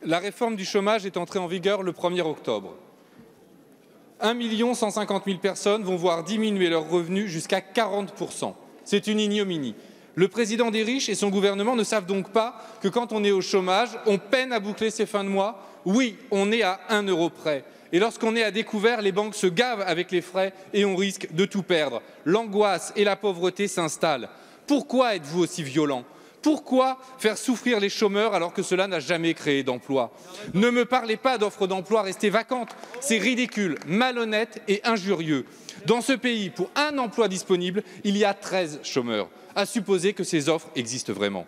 La réforme du chômage est entrée en vigueur le 1er octobre. 1 150 000 personnes vont voir diminuer leurs revenus jusqu'à 40%. C'est une ignominie. Le président des riches et son gouvernement ne savent donc pas que quand on est au chômage, on peine à boucler ses fins de mois. Oui, on est à 1 euro près. Et lorsqu'on est à découvert, les banques se gavent avec les frais et on risque de tout perdre. L'angoisse et la pauvreté s'installent. Pourquoi êtes-vous aussi violent ? Pourquoi faire souffrir les chômeurs alors que cela n'a jamais créé d'emploi? Ne me parlez pas d'offres d'emploi restées vacantes. C'est ridicule, malhonnête et injurieux. Dans ce pays, pour un emploi disponible, il y a 13 chômeurs. À supposer que ces offres existent vraiment.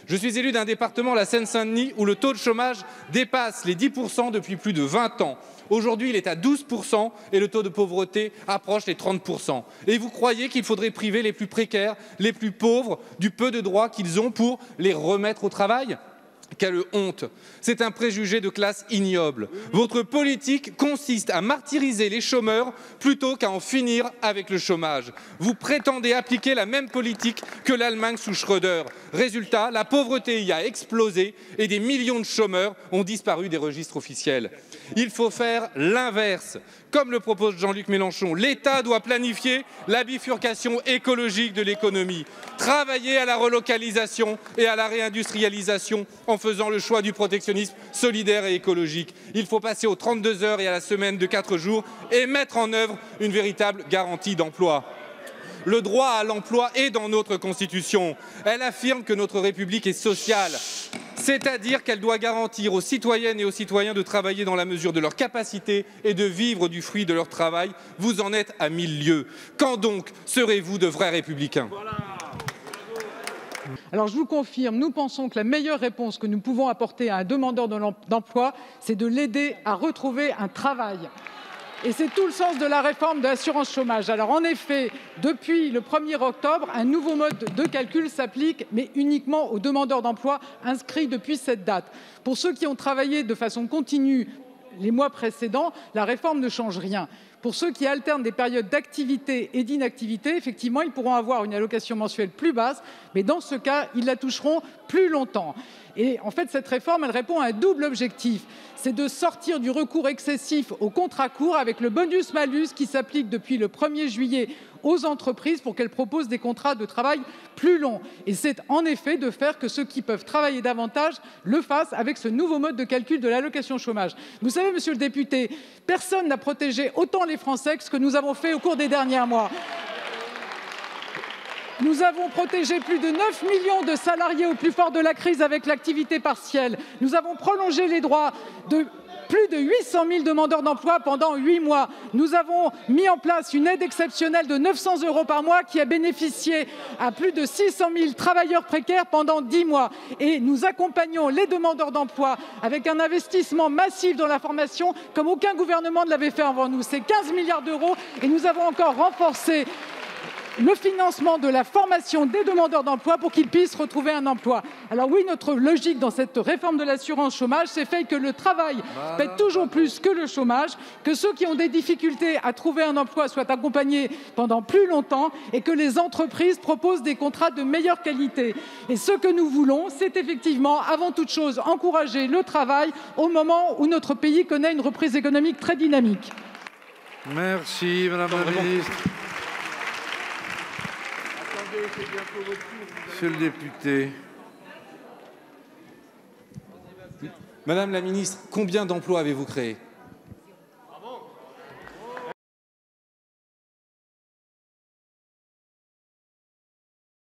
Je suis élu d'un département, la Seine-Saint-Denis, où le taux de chômage dépasse les 10% depuis plus de 20 ans. Aujourd'hui, il est à 12% et le taux de pauvreté approche les 30%. Et vous croyez qu'il faudrait priver les plus précaires, les plus pauvres, du peu de droits qu'ils ont pour les remettre au travail ? Quelle honte! C'est un préjugé de classe ignoble. Votre politique consiste à martyriser les chômeurs plutôt qu'à en finir avec le chômage. Vous prétendez appliquer la même politique que l'Allemagne sous Schröder. Résultat, la pauvreté y a explosé et des millions de chômeurs ont disparu des registres officiels. Il faut faire l'inverse. Comme le propose Jean-Luc Mélenchon, l'État doit planifier la bifurcation écologique de l'économie, travailler à la relocalisation et à la réindustrialisation en faisant le choix du protectionnisme solidaire et écologique. Il faut passer aux 32 heures et à la semaine de 4 jours et mettre en œuvre une véritable garantie d'emploi. Le droit à l'emploi est dans notre Constitution. Elle affirme que notre République est sociale, c'est-à-dire qu'elle doit garantir aux citoyennes et aux citoyens de travailler dans la mesure de leur capacité et de vivre du fruit de leur travail. Vous en êtes à 1000 lieues. Quand donc serez-vous de vrais républicains ? Alors je vous confirme, nous pensons que la meilleure réponse que nous pouvons apporter à un demandeur d'emploi, c'est de l'aider à retrouver un travail. Et c'est tout le sens de la réforme de l'assurance chômage. Alors en effet, depuis le 1er octobre, un nouveau mode de calcul s'applique, mais uniquement aux demandeurs d'emploi inscrits depuis cette date. Pour ceux qui ont travaillé de façon continue les mois précédents, la réforme ne change rien. Pour ceux qui alternent des périodes d'activité et d'inactivité, effectivement, ils pourront avoir une allocation mensuelle plus basse, mais dans ce cas, ils la toucheront plus longtemps. Et en fait, cette réforme, elle répond à un double objectif. C'est de sortir du recours excessif aux contrats courts avec le bonus-malus qui s'applique depuis le 1er juillet aux entreprises pour qu'elles proposent des contrats de travail plus longs. Et c'est en effet de faire que ceux qui peuvent travailler davantage le fassent avec ce nouveau mode de calcul de l'allocation chômage. Vous savez, monsieur le député, personne n'a protégé autant les Français que ce que nous avons fait au cours des derniers mois. Nous avons protégé plus de 9 millions de salariés au plus fort de la crise avec l'activité partielle. Nous avons prolongé les droits de plus de 800 000 demandeurs d'emploi pendant 8 mois. Nous avons mis en place une aide exceptionnelle de 900 € par mois qui a bénéficié à plus de 600 000 travailleurs précaires pendant 10 mois. Et nous accompagnons les demandeurs d'emploi avec un investissement massif dans la formation comme aucun gouvernement ne l'avait fait avant nous. C'est 15 milliards d'euros et nous avons encore renforcé le financement de la formation des demandeurs d'emploi pour qu'ils puissent retrouver un emploi. Alors oui, notre logique dans cette réforme de l'assurance chômage, c'est fait que le travail paie toujours plus que le chômage, que ceux qui ont des difficultés à trouver un emploi soient accompagnés pendant plus longtemps et que les entreprises proposent des contrats de meilleure qualité. Et ce que nous voulons, c'est effectivement, avant toute chose, encourager le travail au moment où notre pays connaît une reprise économique très dynamique. Merci, Madame la Ministre. Monsieur le député. Madame la ministre, combien d'emplois avez-vous créés ?